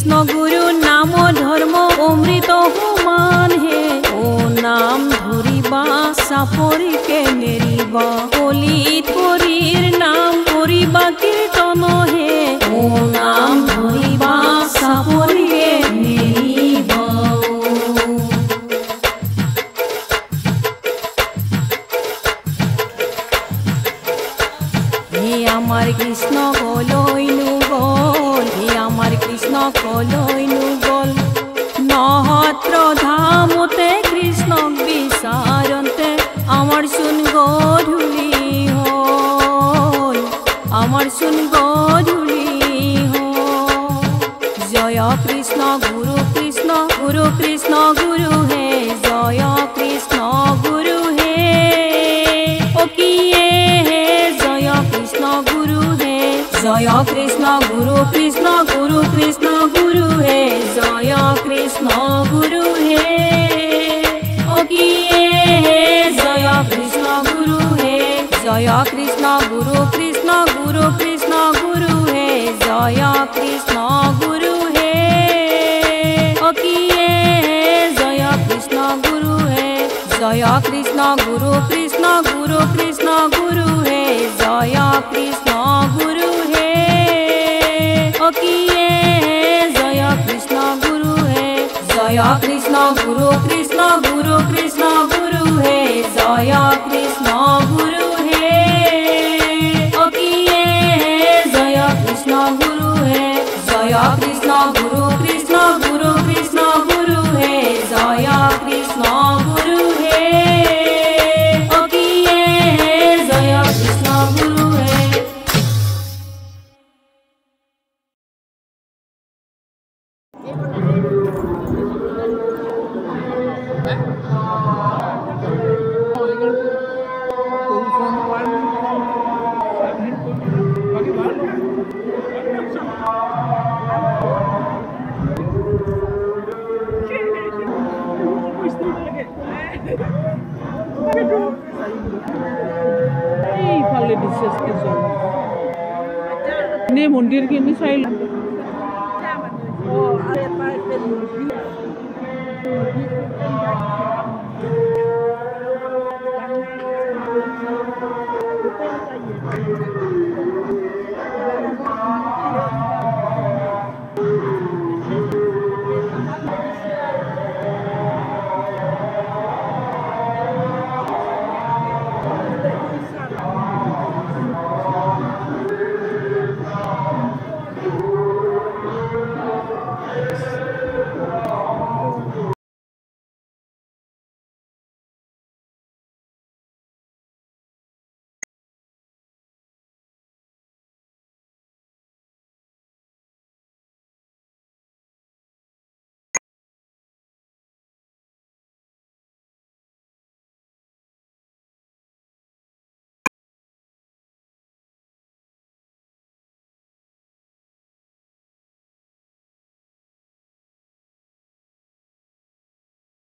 কৃষ্ণ গুৰু নাম ধৰ্ম অমৃত সমান হে ও নাম ধৰিবা সাপৰিকে নেৰিবা কলিত হৰিৰ নাম কৰিবা কীৰ্তন হে ও নাম ধৰিবা সাপৰিকে নেৰিবা হে আমাৰ কৃষ্ণ কলৈনু গল হে আমাৰ কৃষ্ণ কলৈনু গল নহত্ৰ ধামতে কৃষ্ণক বিচাৰন্তে আমার চোন গধূলি হল আমার চোন গধূলি হল জয় কৃষ্ণ গুরু কৃষ্ণ গুরু কৃষ্ণ গুরু হে জয় কৃষ্ণ গুরু হে ও কিয়ে হে জয় কৃষ্ণ গুরু হে জয় কৃষ্ণ গুরু কৃষ্ণ গুরু কৃষ্ণ গুরু হে জয় কৃষ্ণ গুরু হে ও কিয়ে হে জয় কৃষ্ণ গুরু হে জয় কৃষ্ণ গুরু কৃষ্ণ গুরু কৃষ্ণ গুরু হে জয় কৃষ্ণ গুরু হে ও কিয়ে হে জয় কৃষ্ণ গুরু হে জয় কৃষ্ণ গুরু কৃষ্ণ গুরু কৃষ্ণ গুরু হে জয় কৃষ্ণ গুরু হে ও কিয়ে হে জয় কৃষ্ণ গুরু হে জয় কৃষ্ণ গুরু কৃষ্ণ গুরু কৃষ্ণ গুরু হে জয় কৃষ্ণ গুরু হে ও কিয়ে হে জয় কৃষ্ণ গুরু হে জয় কৃষ্ণ গুরু কৃষ্ণ গুরু কৃষ্ণ গুরু হে জয় কৃষ্ণ গুরু হে ও কিয়ে হে জয় কৃষ্ণ গুরু হে এইফালে দিছে ষ্টেচন নে মন্দিৰখিনি চাই